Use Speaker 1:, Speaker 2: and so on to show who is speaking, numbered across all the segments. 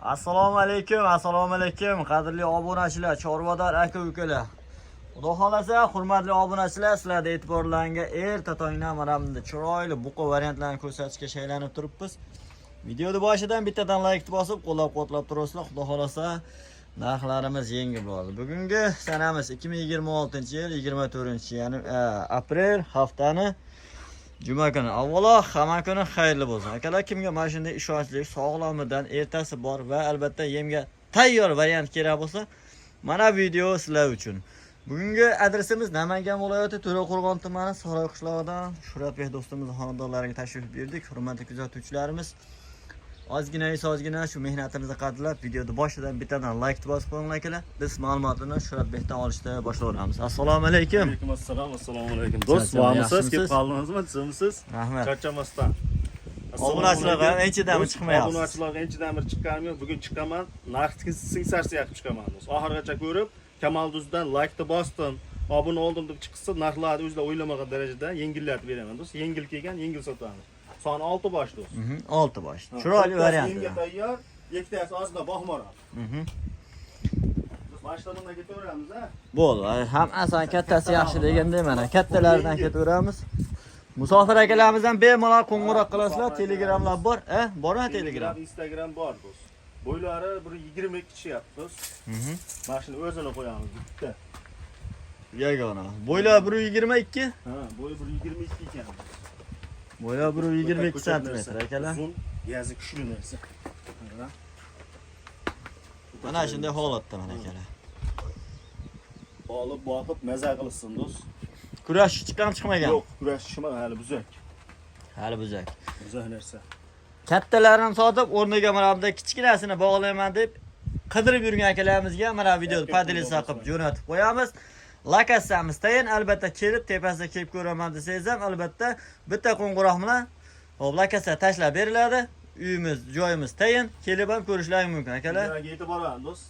Speaker 1: Assalomu alaykum, qadrli obunachilar, chorvador aka-ukalar. Xudo xolasa, hurmatli obunachilar, sizlarga e'tiborlaringizga erta tongdan mana bunday chiroyli buqa variantlarni ko'rsatishga shaylanib turibmiz. Videoni boshidan bittadan like bosib, qo'llab-quvvatlab turasizlar. Xudo xolasa, narxlarimiz yengil bo'ladi. Bugungi sanamiz 2026-yil 24-chi, ya'ni aprel haftani Juma kuni. Avvalo, hamma kuni xayrli bo'lsin. Akalar, kimga mana shunday ishonchli, sog'lomidan ertasi bor va albatta yemga tayyor variant kerak bo'lsa, mana video sizlar uchun. Bugungi adresimiz Namangan viloyati To'raqo'rg'on tumani Saroy qishlog'idan Shuratbek do'stimizning xonadonlariga tashrif buyurdik. Hurmatli kuzatuvchilarimiz, ozgina shu mehnatimizni qadrlab, videoni boshidan bittadan like bosib qo'ying akalar. Biz ma'lumotlarni Shuratbekdan olishda boshlaymiz. Assalomu alaykum.
Speaker 2: Alaykum assalom, assalomu alaykum. Do'st, bormisiz? Kelib qoldingizmi? Tizimsiz?
Speaker 1: Rahmat.
Speaker 2: Charchamasdan.
Speaker 1: Obunachilarga enchidan chiqmayapsiz.
Speaker 2: Obunachilarga enchidan chiqqanim, bugun chiqaman. Narxni singsarsi yaqib chiqaman do'st. Oxirigacha ko'rib, Kamalduzdan like bosdim. Obuna oldim deb chiqsa, narxlarni o'zlar o'ylamagan darajada yengillatib beraman do'st. Yengil kelgan, yengil sotamiz. Soni 6 bosh do'st.
Speaker 1: 6 bosh. Chiroyli variant.
Speaker 2: Yengil tayyor, ikkitasi ozda bog'mora. Boshlamanga ketaveramiz, ha?
Speaker 1: Bo'ldi. Ham asan kattasi yaxshi deganda mana kattalaridan ketaveramiz. Musofir akalarimizdan bemalol qo'ng'iroq qilasizlar, Telegramlar bor, bormi Telegram?
Speaker 2: Instagram bor do'st. Bo'ylari 1.22 tushyapti do'st. Mana shuni o'zini qo'yamiz bitta.
Speaker 1: Yagona. Bo'ylar 1.22?
Speaker 2: Ha, bo'yi 1.22 ekan.
Speaker 1: Bo'ylar 1.22 sm akalar.
Speaker 2: Uzun, yazi kuchli narsa.
Speaker 1: Mana shunday holatda mana akalar.
Speaker 2: Olib boqib maza qilsin do'st.
Speaker 1: Kurash chiqmagan.
Speaker 2: Yo'q, kurash chiqmagan, hali buzak. Buzak narsa.
Speaker 1: Kattalarini sotib, o'rniga mana bunday kichkinasini bog'layman deb qidirib yurgan akalarimizga mana videoni podelitsiya qilib jo'natib qo'yamiz. Lokatsiyamiz tayin, albatta kelib tepasida kelib ko'raman desangiz ham albatta bitta qo'ng'iroq bilan lokatsiya tashlab beriladi. Uyimiz, joyimiz tayin, kelib ham ko'rishlaring mumkin akalar.
Speaker 2: Bularga yetib boraman do'st.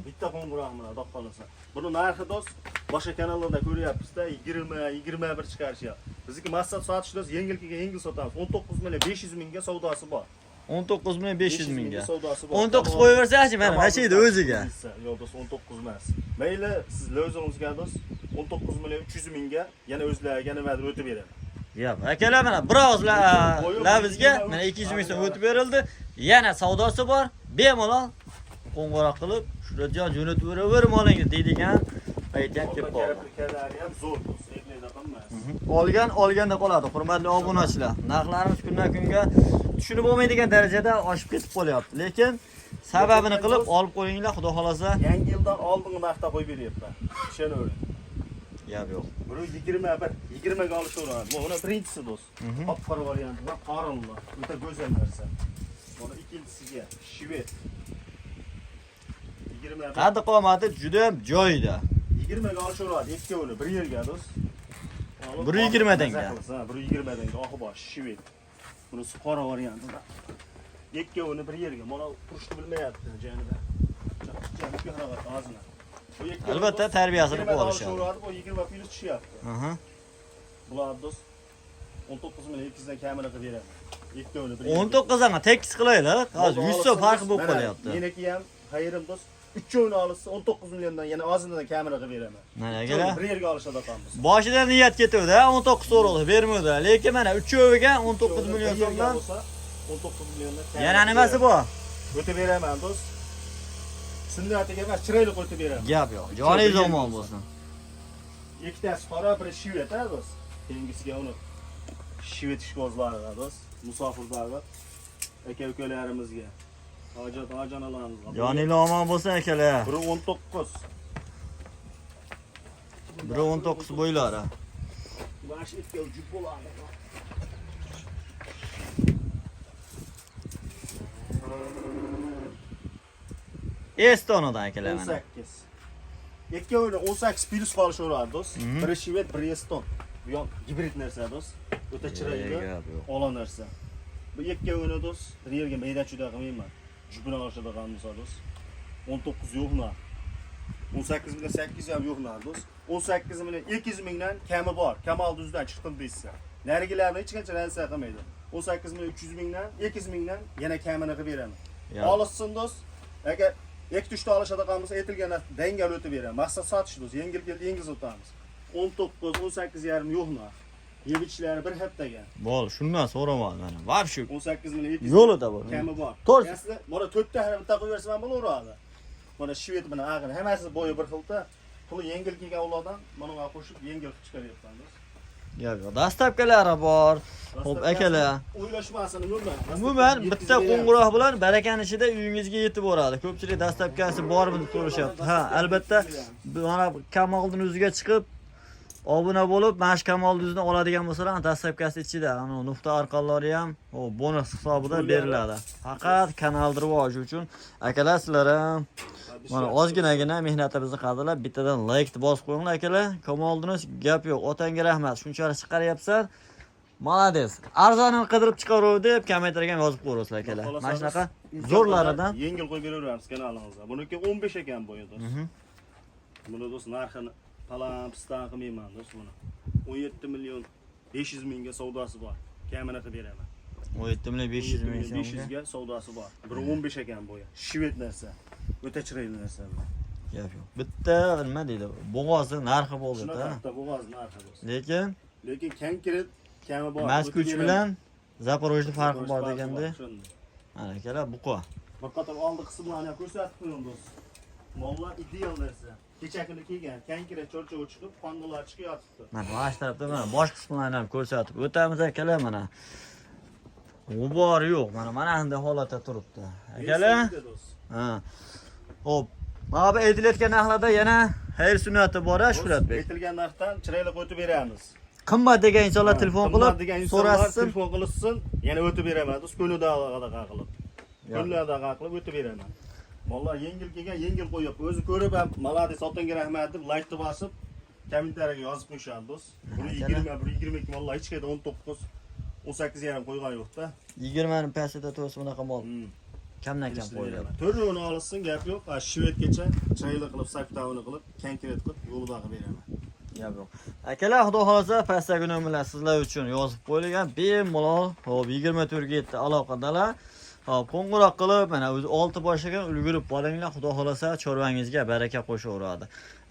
Speaker 2: Bitta qo'ng'iroq bilan xudo xolasa. Buni narxi do'st, boshqa kanallarda ko'ryapsiz-da, 20-21 chiqarishyapti. Bizniki maqsad sotish do'st, yengil kelgan yengil sotamiz. 19.500 mingga savdosi bor.
Speaker 1: 19.500 mingga.
Speaker 2: savdosi bor.
Speaker 1: 19 qo'yaversa-chi, mana mashina o'ziga.
Speaker 2: Yo'q do'st, 19 emas. Mayli siz o'zingizga do'st 19.300 mingga yana o'zlariga nimadir o'tib beradi.
Speaker 1: Yo'q, akalar mana biroz labizga mana 200 ming so'm o'tib berildi. Yana savdosi bor. Bemalol qo'ng'iroq qilib, shurajon jo'natib beraver molingiz deydigan paytga kelib qoldi.
Speaker 2: Ham zo'r do'st, epleda qilmas.
Speaker 1: Olganda qoladi, hurmatli obunachilar. Narxlarimiz kundan kunga tushunib bo'lmaydigan darajada oshib ketib qolyapti. Lekin sababini qilib olib qo'yinglar, xudo xolasa.
Speaker 2: Yangi yildan oldingi narxda qo'yib beryapman. Ishonavering.
Speaker 1: Yo'q.
Speaker 2: Buni 20 ga olishaveradi. Bu uni birinchisi do'st. Qop-qora varianti va qorinli. O'ta go'zal narsa. Buni ikkinchisiga shved. 20
Speaker 1: Qaddi qomati juda ham joyida.
Speaker 2: 20 ga olishaveradi. Ikkovini bir yerga do'st.
Speaker 1: 120 tanga.
Speaker 2: Ha, 120 tanga oxi bosh shved. Buni qora varianti. Ikkovini bir yerga. Mana turishni bilmayapti janida. Janibga harakat ozina.
Speaker 1: Albatta tarbiyasini qilib olishadi.
Speaker 2: Bu 20 plyus tushyapti. Bular do'st 19.200 dan kamini qilib beradi. Ikkovini bir
Speaker 1: 19 ga tekis qilaylik. Hozir 100 so'm farqi bo'lib qolyapti.
Speaker 2: Meniki ham xayrim do'st. 3ovini olsa 19 milliondan yana ozinadan kamini qilib beraman.
Speaker 1: Mana akalar.
Speaker 2: Bir yerga olishadi qolamiz.
Speaker 1: Boshida niyat ketuvdi, 19 so'roq bermadi. Lekin mana 3oviga 19 million so'mdan
Speaker 2: 19 milliondan.
Speaker 1: Yana nimasi bor?
Speaker 2: O'tib beraman do'st. Sunnatiga emas, chiroyli qo'yib beraman.
Speaker 1: Gap yo'q. Joningiz omon bo'lsin.
Speaker 2: Ikkitasi qora, biri shvet ha do'st. Keyingisiga uni shvet ishqozlari do'st. Musofirlarga, aka-ukalarimizga. Hojat-hojanalarimiz.
Speaker 1: Joningiz omon bo'lsin akalar.
Speaker 2: Biri 19.
Speaker 1: Biri 19 bo'ylari.
Speaker 2: Bash ikkov jup bo'ladi.
Speaker 1: Estonodan akalar mana.
Speaker 2: 18. Ikkovini 18 plyus qolishaveradi do'st. Biri shvet, biri eston. Bu ham gibrid narsa do'st. O'ta chiroyli, ola narsa. Bu ikkovini do'st, bir yerga mayda-chuda qilmayman. Jubini olishadigan bo'lsa do'st. 19 yo'qmi? 18 million 800 ham yo'qmi do'st? 18 million 200 mingdan kami bor. Kamalduzdan chiqdim deysiz. Narigilarni hech qancha narsa qilmaydi. 18 million 300 mingdan 200 mingdan yana kamini qilib beraman. Olsin do'st. Agar 2-3 ta olishadigan bo'lsa, aytilgan dangal o'tib beramiz. Maqsad sotish do'st, yengil o'tamiz. 19, 18,5 yo'q narx. Yevichlar bir haftaga.
Speaker 1: Bo'l, shundan so'ramadim mana. Vobshe
Speaker 2: 18 million 200.
Speaker 1: yo'lida bor.
Speaker 2: Kami bor.
Speaker 1: To'g'ri.
Speaker 2: Aslida mana 4 ta bitta qo'yib bersam ham bo'laveradi. Mana shvet bilan ag'in hammasi bo'yi bir xilda. Puli yengil kelgan ulardan mana qo'shib yengil qilib chiqaryapman do'st.
Speaker 1: Yo'q, dastlabkilari bor. Xo'p, akalar.
Speaker 2: O'ylashmasini yo'lman.
Speaker 1: Umuman bitta qo'ng'iroq bilan barakani ichida uyingizga yetib boradi. Ko'pchilik dastlabkasi bormi deb so'rashyapti. Ha, albatta mana Kamolning o'ziga chiqib obuna bo'lib, mana shu Kamolning o'zini oladigan bo'lsalar, dastlabkasi ichida, ana nuqta orqalari ham bonus hisobida beriladi. Faqat kanalni rivoji uchun akalar sizlar ham mana ozginagina mehnatimizni qadrlab bittadan like bosib qo'yinglar akalar. Kamolning gap yo'q. Otangga rahmat. Shunchalik chiqaryapsan. Malades. Arzonini qidirib chiqaruv deb kommentarga ham yozib qo'yasizlar akalar. Mana shunaqa zo'rlaridan
Speaker 2: yengil qo'yib beraveramiz kanalingizga. Buniki 15 ekan bo'yi do'st. Buni do'st narxini palam pistan qilmayman do'st buni. 17 million 500 mingga savdosi bor. Kamini qilib beraman.
Speaker 1: 17 million 500 ming so'mga.
Speaker 2: 500 ga savdosi bor. Biri 15 ekan bo'yi. Shvet narsa. O'ta chiroyli narsa bu.
Speaker 1: Yo'q. Bitta nima deydi? Bo'g'ozni narxi bo'ldi-da.
Speaker 2: Shunaqa bo'g'oz narxi do'st.
Speaker 1: Lekin
Speaker 2: konkret kami bor.
Speaker 1: Maskuch bilan Zaporojni farqi bor deganda. Mana akalar buqa.
Speaker 2: Bir qator oldi qismlarni ham ko'rsatib qo'ying do'st. Mollar ideal narsa. Kecha kuni kelgan, konkret cho'rchoq chiqib, qongular chiqib yotibdi.
Speaker 1: Mana bosh tarafda mana bosh qismlarni ham ko'rsatib o'tamiz akalar mana. U bor yo'q, mana bunday holatda turibdi. Akalar. Ha. Xo'p, mana bu aytilayotgan narxlarda yana xayr sunnati bor-a, Shuhratbek.
Speaker 2: Aytilgan narxdan chiroyli o'tib beramiz.
Speaker 1: Qimmat degan insonlar telefon qilib so'rasin,
Speaker 2: telefon qilsin, yana o'tib beraman. Do'st ko'nglida qilib. Ko'nglida qilib o'tib beraman. Mollar yengil kelgan, yengil qo'yib, o'zi ko'rib ham malades otanga rahmat deb like deb bosib, kommentariyaga yozib qo'yishadi do'st. Buni 22 mollar hech qayerda 19, 18 ham qo'ygan yo'q-da.
Speaker 1: 20 ni pastida to'g'risi bunaqa mol. Kamdan kam qo'yiladi.
Speaker 2: To'rtini olsin, gap yo'q. Shvetgacha chiroyli qilib, saktavini qilib, konkret qilib yo'lida qilib beraman.
Speaker 1: Yo'q. Akalar, xudo xolasa pastdagi nomerlar sizlar uchun yozib qo'yilgan. Bemalol, hop 24/7 aloqadalar. Hop, qo'ng'iroq qilib, mana o'zi 6 boshlagan ulgurib qolinglar. Xudo xolasa chorvangizga baraka qo'shaveradi.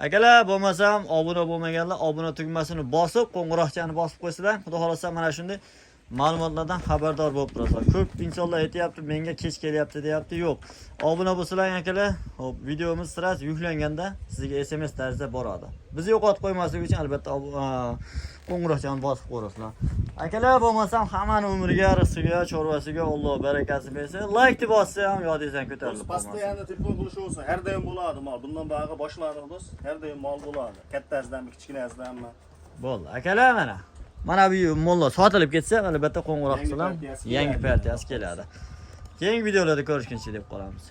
Speaker 1: Akalar, bo'lmasam obuna bo'lmaganlar obuna tugmasini bosib, qo'ng'iroqchani bosib qo'ysalar, xudo xolasa mana shunday ma'lumotlardan xabardor bo'lib turasizlar. Ko'p insonlar aytayapti, menga kech kelyapti deyapti. Yo'q. Obuna bo'lsalar akalar, hop videomiz sirasi yuklanganda sizga SMS tarzida boradi. Bizni yo'qotib qo'ymaslik uchun albatta qo'ng'iroqchani bosib qo'yasizlar. Akalar, bo'lmasam hammani umriga, rizqiga, chorvasiga Alloh barakasi bersin. Like deb bossa ham yodingizdan ko'tarilib qolmasin.
Speaker 2: Pastda yana telefon qilish bo'lsa, har doim bo'ladi mol. Bundan bag'i boshladik do'st. Har doim mol bo'ladi. Kattasidan, kichkinasidanmi?
Speaker 1: Bo'ldi. Akalar mana. Mana bu mollar sotilib ketsa, albatta qo'ng'iroq qilsam, yangi partiyasi keladi. Keyingi videolarda ko'rishguncha deb qolamiz.